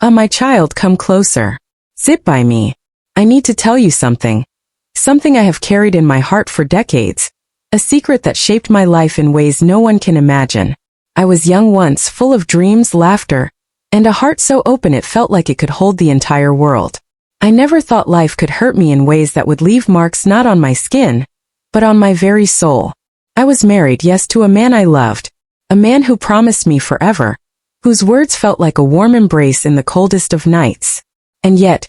My child, come closer. Sit by me. I need to tell you something. Something I have carried in my heart for decades. A secret that shaped my life in ways no one can imagine. I was young once, full of dreams, laughter, and a heart so open it felt like it could hold the entire world. I never thought life could hurt me in ways that would leave marks not on my skin, but on my very soul. I was married, yes, to a man I loved. A man who promised me forever, whose words felt like a warm embrace in the coldest of nights. And yet,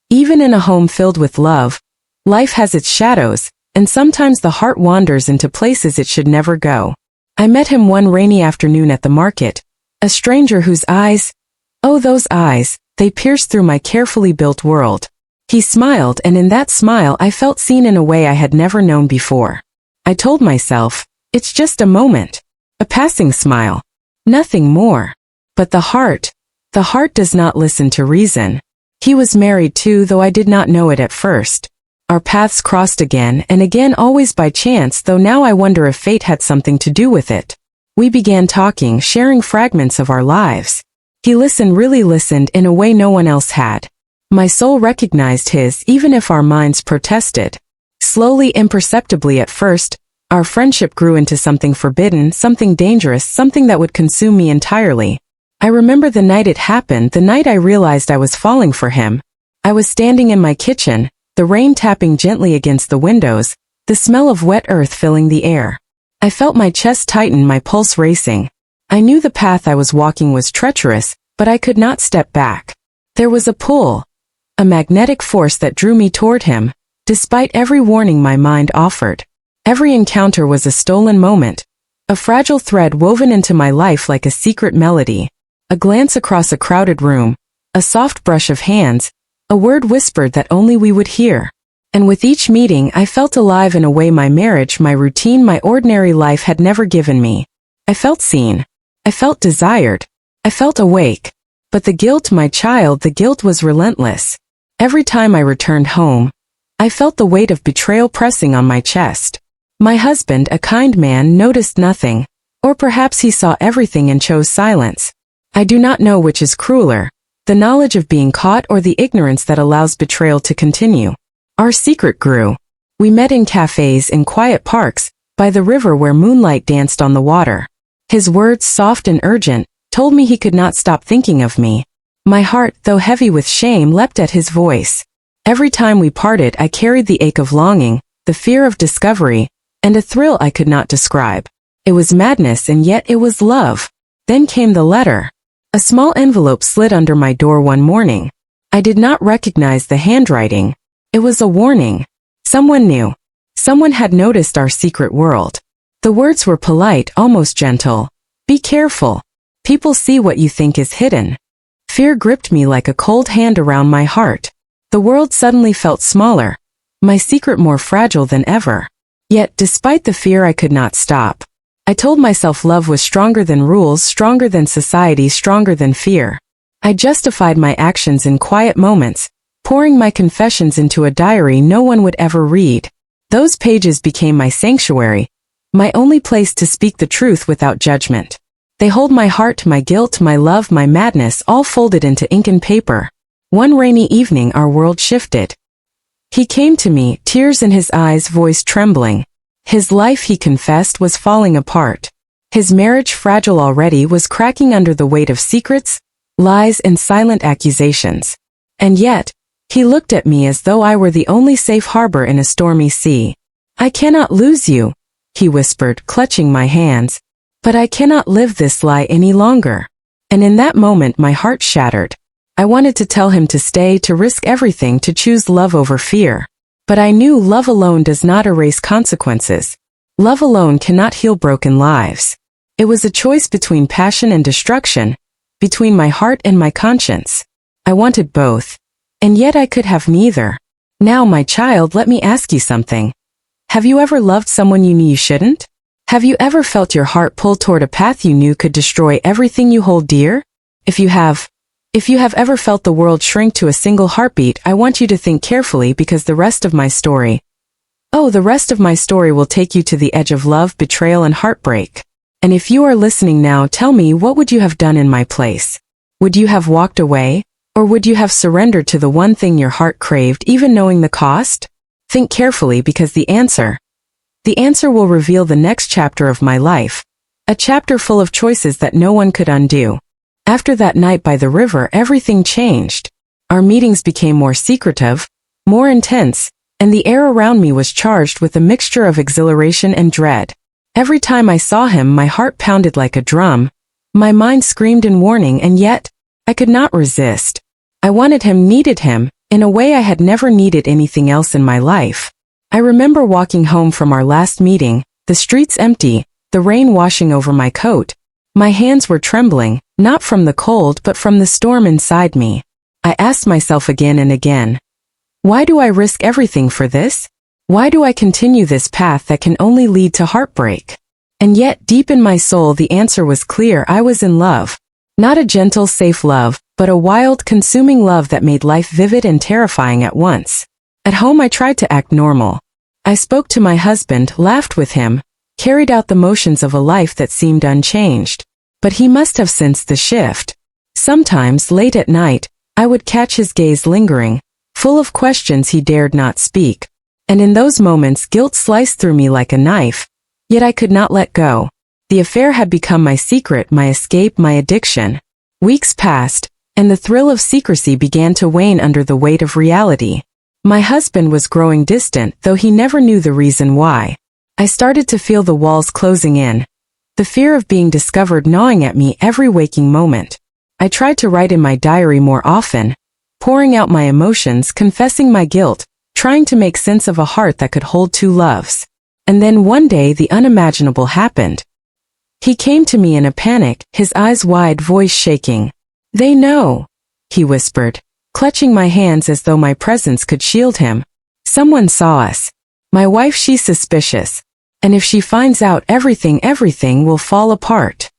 even in a home filled with love, life has its shadows, and sometimes the heart wanders into places it should never go. I met him one rainy afternoon at the market, a stranger whose eyes, oh those eyes, they pierced through my carefully built world. He smiled, and in that smile I felt seen in a way I had never known before. I told myself, it's just a moment, a passing smile, nothing more. But the heart does not listen to reason. He was married too, though I did not know it at first. Our paths crossed again and again, always by chance, though now I wonder if fate had something to do with it. We began talking, sharing fragments of our lives. He listened, really listened, in a way no one else had. My soul recognized his, even if our minds protested. Slowly, imperceptibly at first, our friendship grew into something forbidden, something dangerous, something that would consume me entirely. I remember the night it happened, the night I realized I was falling for him. I was standing in my kitchen, the rain tapping gently against the windows, the smell of wet earth filling the air. I felt my chest tighten, my pulse racing. I knew the path I was walking was treacherous, but I could not step back. There was a pull, a magnetic force that drew me toward him, despite every warning my mind offered. Every encounter was a stolen moment, a fragile thread woven into my life like a secret melody. A glance across a crowded room, a soft brush of hands, a word whispered that only we would hear. And with each meeting I felt alive in a way my marriage, my routine, my ordinary life had never given me. I felt seen. I felt desired. I felt awake. But the guilt, my child, the guilt was relentless. Every time I returned home, I felt the weight of betrayal pressing on my chest. My husband, a kind man, noticed nothing. Or perhaps he saw everything and chose silence. I do not know which is crueler, the knowledge of being caught or the ignorance that allows betrayal to continue. Our secret grew. We met in cafes, in quiet parks, by the river where moonlight danced on the water. His words, soft and urgent, told me he could not stop thinking of me. My heart, though heavy with shame, leapt at his voice. Every time we parted I carried the ache of longing, the fear of discovery, and a thrill I could not describe. It was madness, and yet it was love. Then came the letter. A small envelope slid under my door one morning. I did not recognize the handwriting. It was a warning. Someone knew. Someone had noticed our secret world. The words were polite, almost gentle. Be careful. People see what you think is hidden. Fear gripped me like a cold hand around my heart. The world suddenly felt smaller, my secret more fragile than ever. Yet, despite the fear, I could not stop. I told myself love was stronger than rules, stronger than society, stronger than fear. I justified my actions in quiet moments, pouring my confessions into a diary no one would ever read. Those pages became my sanctuary, my only place to speak the truth without judgment. They hold my heart, my guilt, my love, my madness, all folded into ink and paper. One rainy evening our world shifted. He came to me, tears in his eyes, voice trembling. His life, he confessed, was falling apart. His marriage, fragile already, was cracking under the weight of secrets, lies, and silent accusations. And yet, he looked at me as though I were the only safe harbor in a stormy sea. I cannot lose you, he whispered, clutching my hands. But I cannot live this lie any longer. And in that moment my heart shattered. I wanted to tell him to stay, to risk everything, to choose love over fear. But I knew love alone does not erase consequences. Love alone cannot heal broken lives. It was a choice between passion and destruction, between my heart and my conscience. I wanted both. And yet I could have neither. Now, my child, let me ask you something. Have you ever loved someone you knew you shouldn't? Have you ever felt your heart pull toward a path you knew could destroy everything you hold dear? If you have ever felt the world shrink to a single heartbeat, I want you to think carefully, because the rest of my story will take you to the edge of love, betrayal, and heartbreak. And if you are listening now, tell me, what would you have done in my place? Would you have walked away? Or would you have surrendered to the one thing your heart craved, even knowing the cost? Think carefully, because the answer will reveal the next chapter of my life. A chapter full of choices that no one could undo. After that night by the river, everything changed. Our meetings became more secretive, more intense, and the air around me was charged with a mixture of exhilaration and dread. Every time I saw him, my heart pounded like a drum. My mind screamed in warning, and yet, I could not resist. I wanted him, needed him, in a way I had never needed anything else in my life. I remember walking home from our last meeting, the streets empty, the rain washing over my coat. My hands were trembling, not from the cold but from the storm inside me. I asked myself again and again, why do I risk everything for this? Why do I continue this path that can only lead to heartbreak? And yet, deep in my soul, the answer was clear. I was in love. Not a gentle, safe love, but a wild, consuming love that made life vivid and terrifying at once. At home, I tried to act normal. I spoke to my husband, laughed with him, carried out the motions of a life that seemed unchanged. But he must have sensed the shift. Sometimes, late at night, I would catch his gaze lingering, full of questions he dared not speak. And in those moments, guilt sliced through me like a knife. Yet I could not let go. The affair had become my secret, my escape, my addiction. Weeks passed, and the thrill of secrecy began to wane under the weight of reality. My husband was growing distant, though he never knew the reason why. I started to feel the walls closing in, the fear of being discovered gnawing at me every waking moment. I tried to write in my diary more often, pouring out my emotions, confessing my guilt, trying to make sense of a heart that could hold two loves. And then one day the unimaginable happened. He came to me in a panic, his eyes wide, voice shaking. "They know," he whispered, clutching my hands as though my presence could shield him. "Someone saw us. My wife, she's suspicious. And if she finds out, everything will fall apart."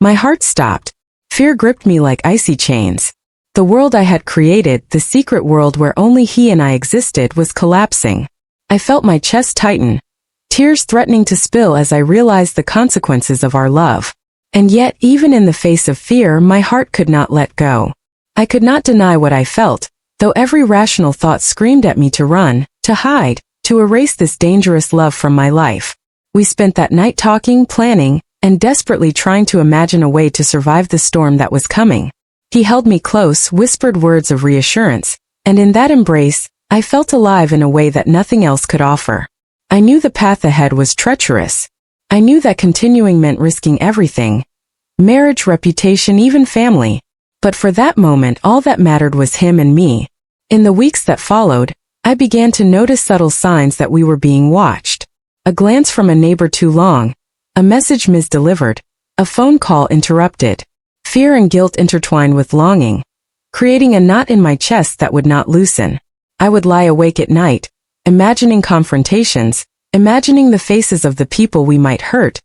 My heart stopped. Fear gripped me like icy chains. The world I had created, the secret world where only he and I existed, was collapsing. I felt my chest tighten, tears threatening to spill as I realized the consequences of our love. And yet, even in the face of fear, my heart could not let go. I could not deny what I felt, though every rational thought screamed at me to run, to hide, to erase this dangerous love from my life. We spent that night talking, planning, and desperately trying to imagine a way to survive the storm that was coming. He held me close, whispered words of reassurance, and in that embrace, I felt alive in a way that nothing else could offer. I knew the path ahead was treacherous. I knew that continuing meant risking everything, marriage, reputation, even family. But for that moment, all that mattered was him and me. In the weeks that followed, I began to notice subtle signs that we were being watched. A glance from a neighbor too long, a message misdelivered, a phone call interrupted. Fear and guilt intertwined with longing, creating a knot in my chest that would not loosen. I would lie awake at night, imagining confrontations, imagining the faces of the people we might hurt,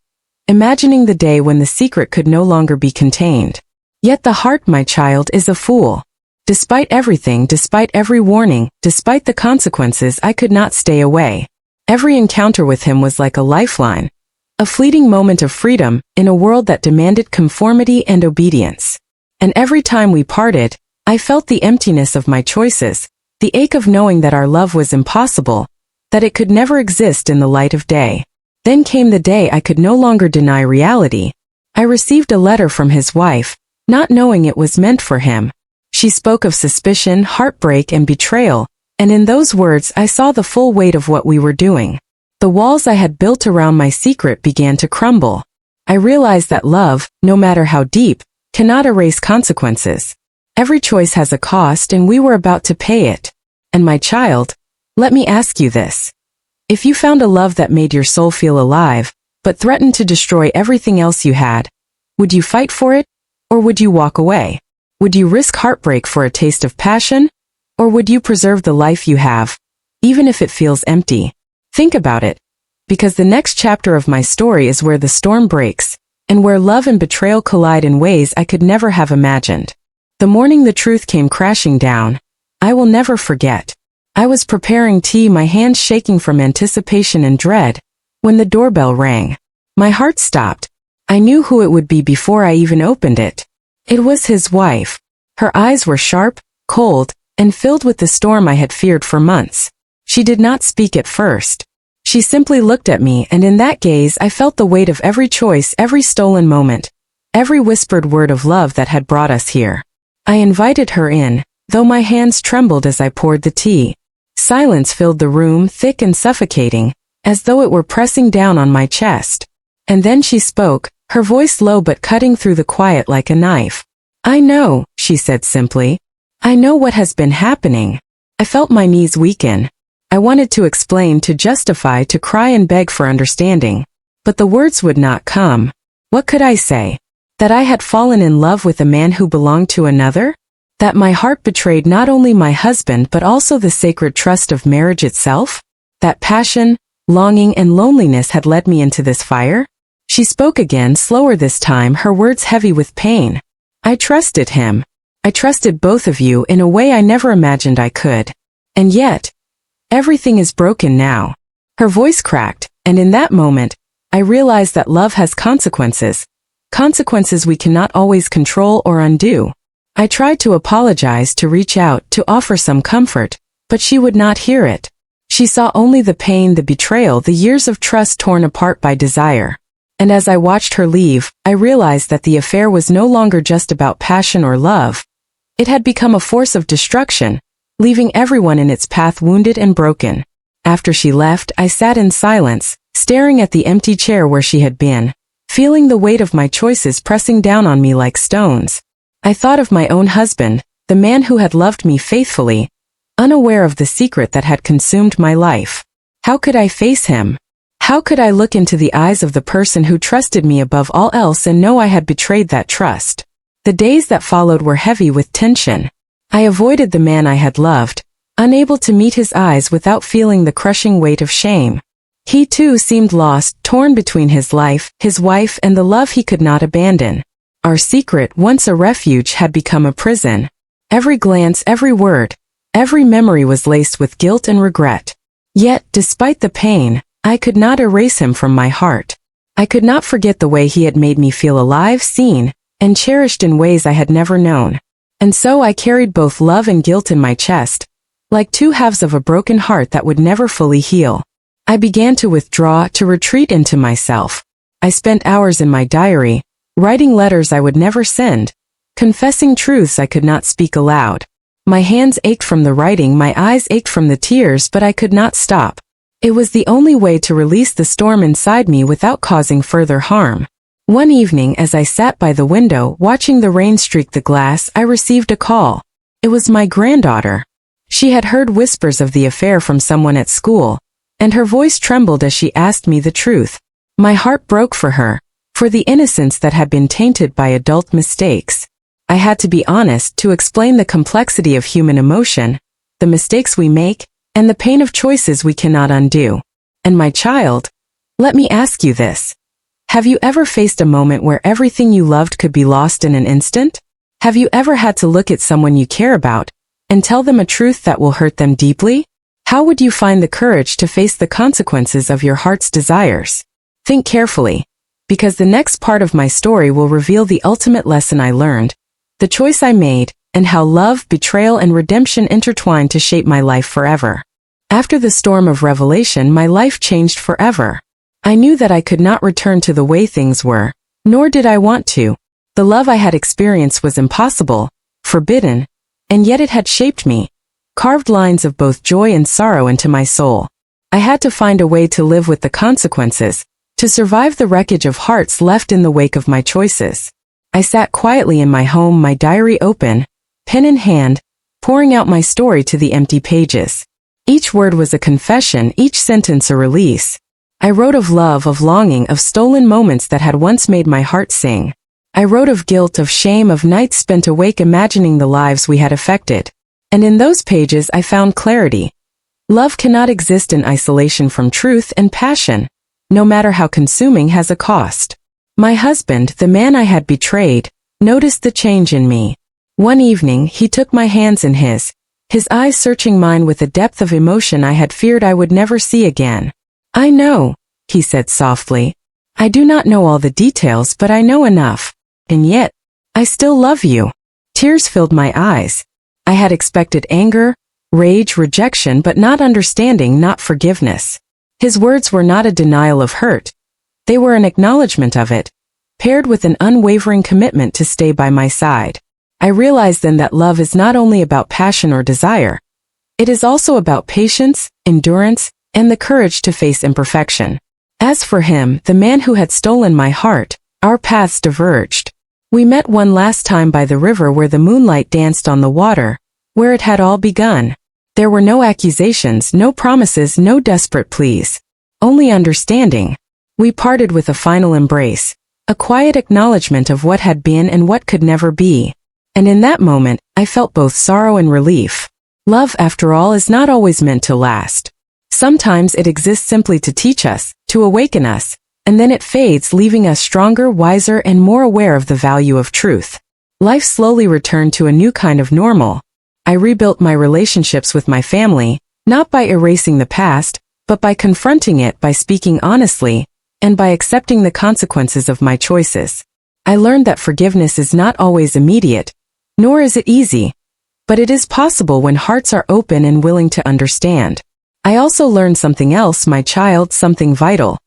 imagining the day when the secret could no longer be contained. Yet the heart, my child, is a fool. Despite everything, despite every warning, despite the consequences, I could not stay away. Every encounter with him was like a lifeline, a fleeting moment of freedom in a world that demanded conformity and obedience. And every time we parted, I felt the emptiness of my choices, the ache of knowing that our love was impossible, that it could never exist in the light of day. Then came the day I could no longer deny reality. I received a letter from his wife, not knowing it was meant for him. She spoke of suspicion, heartbreak, and betrayal, and in those words I saw the full weight of what we were doing. The walls I had built around my secret began to crumble. I realized that love, no matter how deep, cannot erase consequences. Every choice has a cost, and we were about to pay it. And my child, let me ask you this. If you found a love that made your soul feel alive, but threatened to destroy everything else you had, would you fight for it, or would you walk away? Would you risk heartbreak for a taste of passion, or would you preserve the life you have, even if it feels empty? Think about it, because the next chapter of my story is where the storm breaks, and where love and betrayal collide in ways I could never have imagined. The morning the truth came crashing down, I will never forget. I was preparing tea, my hands shaking from anticipation and dread, when the doorbell rang. My heart stopped. I knew who it would be before I even opened it. It was his wife. Her eyes were sharp, cold, and filled with the storm I had feared for months. She did not speak at first. She simply looked at me, and in that gaze I felt the weight of every choice, every stolen moment, every whispered word of love that had brought us here. I invited her in, though my hands trembled as I poured the tea. Silence filled the room, thick and suffocating, as though it were pressing down on my chest. And then she spoke, her voice low but cutting through the quiet like a knife. "I know," she said simply. "I know what has been happening." I felt my knees weaken. I wanted to explain, to justify, to cry and beg for understanding. But the words would not come. What could I say? That I had fallen in love with a man who belonged to another? That my heart betrayed not only my husband but also the sacred trust of marriage itself? That passion, longing, and loneliness had led me into this fire? She spoke again, slower this time, her words heavy with pain. "I trusted him. I trusted both of you in a way I never imagined I could. And yet, everything is broken now." Her voice cracked, and in that moment, I realized that love has consequences. Consequences we cannot always control or undo. I tried to apologize, to reach out, to offer some comfort, but she would not hear it. She saw only the pain, the betrayal, the years of trust torn apart by desire. And as I watched her leave, I realized that the affair was no longer just about passion or love. It had become a force of destruction, leaving everyone in its path wounded and broken. After she left, I sat in silence, staring at the empty chair where she had been, feeling the weight of my choices pressing down on me like stones. I thought of my own husband, the man who had loved me faithfully, unaware of the secret that had consumed my life. How could I face him? How could I look into the eyes of the person who trusted me above all else and know I had betrayed that trust? The days that followed were heavy with tension. I avoided the man I had loved, unable to meet his eyes without feeling the crushing weight of shame. He too seemed lost, torn between his life, his wife, and the love he could not abandon. Our secret, once a refuge, had become a prison. Every glance, every word, every memory was laced with guilt and regret. Yet, despite the pain, I could not erase him from my heart. I could not forget the way he had made me feel alive, seen, and cherished in ways I had never known. And so I carried both love and guilt in my chest, like two halves of a broken heart that would never fully heal. I began to withdraw, to retreat into myself. I spent hours in my diary, writing letters I would never send, confessing truths I could not speak aloud. My hands ached from the writing, my eyes ached from the tears, but I could not stop. It was the only way to release the storm inside me without causing further harm. One evening, as I sat by the window, watching the rain streak the glass, I received a call. It was my granddaughter. She had heard whispers of the affair from someone at school, and her voice trembled as she asked me the truth. My heart broke for her, for the innocence that had been tainted by adult mistakes. I had to be honest, to explain the complexity of human emotion, the mistakes we make, and the pain of choices we cannot undo. And my child, let me ask you this. Have you ever faced a moment where everything you loved could be lost in an instant? Have you ever had to look at someone you care about and tell them a truth that will hurt them deeply? How would you find the courage to face the consequences of your heart's desires? Think carefully, because the next part of my story will reveal the ultimate lesson I learned, the choice I made, and how love, betrayal, and redemption intertwined to shape my life forever. After the storm of revelation, my life changed forever. I knew that I could not return to the way things were, nor did I want to. The love I had experienced was impossible, forbidden, and yet it had shaped me, carved lines of both joy and sorrow into my soul. I had to find a way to live with the consequences, to survive the wreckage of hearts left in the wake of my choices. I sat quietly in my home, my diary open, pen in hand, pouring out my story to the empty pages. Each word was a confession, each sentence a release. I wrote of love, of longing, of stolen moments that had once made my heart sing. I wrote of guilt, of shame, of nights spent awake imagining the lives we had affected. And in those pages I found clarity. Love cannot exist in isolation from truth, and passion, no matter how consuming, has a cost. My husband, the man I had betrayed, noticed the change in me. One evening, he took my hands in his eyes searching mine with a depth of emotion I had feared I would never see again. "I know," he said softly. "I do not know all the details, but I know enough. And yet, I still love you." Tears filled my eyes. I had expected anger, rage, rejection, but not understanding, not forgiveness. His words were not a denial of hurt. They were an acknowledgement of it, paired with an unwavering commitment to stay by my side. I realized then that love is not only about passion or desire. It is also about patience, endurance, and the courage to face imperfection. As for him, the man who had stolen my heart, our paths diverged. We met one last time by the river where the moonlight danced on the water, where it had all begun. There were no accusations, no promises, no desperate pleas. Only understanding. We parted with a final embrace, a quiet acknowledgement of what had been and what could never be. And in that moment, I felt both sorrow and relief. Love, after all, is not always meant to last. Sometimes it exists simply to teach us, to awaken us, and then it fades, leaving us stronger, wiser, and more aware of the value of truth. Life slowly returned to a new kind of normal. I rebuilt my relationships with my family, not by erasing the past, but by confronting it, by speaking honestly, and by accepting the consequences of my choices. I learned that forgiveness is not always immediate, nor is it easy, but it is possible when hearts are open and willing to understand. I also learned something else, my child, something vital.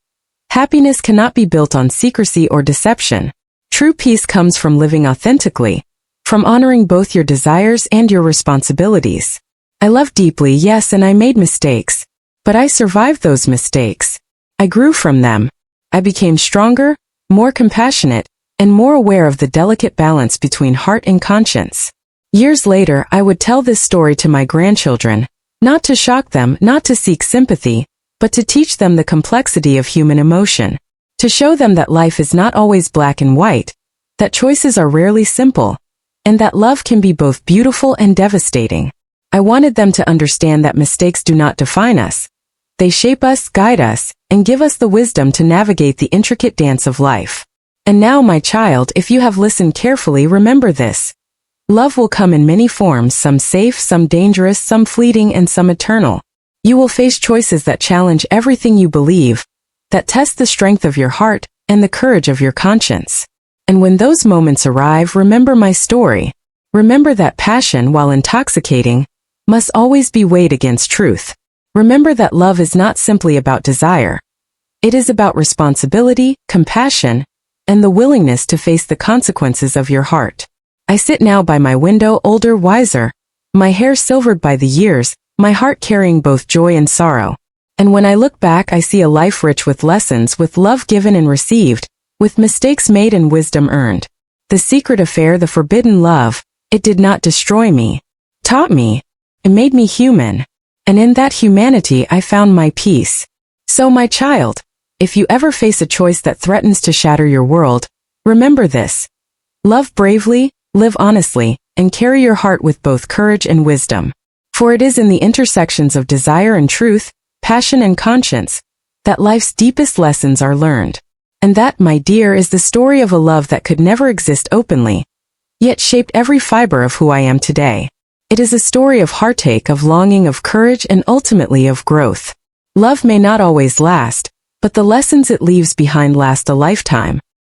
Happiness cannot be built on secrecy or deception. True peace comes from living authentically, from honoring both your desires and your responsibilities. I loved deeply, yes, and I made mistakes, but I survived those mistakes. I grew from them. I became stronger, more compassionate, and more aware of the delicate balance between heart and conscience. Years later, I would tell this story to my grandchildren, not to shock them, not to seek sympathy, but to teach them the complexity of human emotion, to show them that life is not always black and white, that choices are rarely simple, and that love can be both beautiful and devastating. I wanted them to understand that mistakes do not define us. They shape us, guide us, and give us the wisdom to navigate the intricate dance of life. And now, my child, if you have listened carefully, remember this. Love will come in many forms, some safe, some dangerous, some fleeting, and some eternal. You will face choices that challenge everything you believe, that test the strength of your heart and the courage of your conscience. And when those moments arrive, remember my story. Remember that passion, while intoxicating, must always be weighed against truth. Remember that love is not simply about desire. It is about responsibility, compassion, and the willingness to face the consequences of your heart. I sit now by my window, older, wiser, my hair silvered by the years, my heart carrying both joy and sorrow. And when I look back, I see a life rich with lessons, with love given and received, with mistakes made and wisdom earned. The secret affair, the forbidden love, it did not destroy me, taught me, it made me human. And in that humanity I found my peace. So, my child, if you ever face a choice that threatens to shatter your world, remember this. Love bravely, live honestly, and carry your heart with both courage and wisdom. For it is in the intersections of desire and truth, passion and conscience, that life's deepest lessons are learned. And that, my dear, is the story of a love that could never exist openly, yet shaped every fiber of who I am today. It is a story of heartache, of longing, of courage, and ultimately of growth. Love may not always last, but the lessons it leaves behind last a lifetime.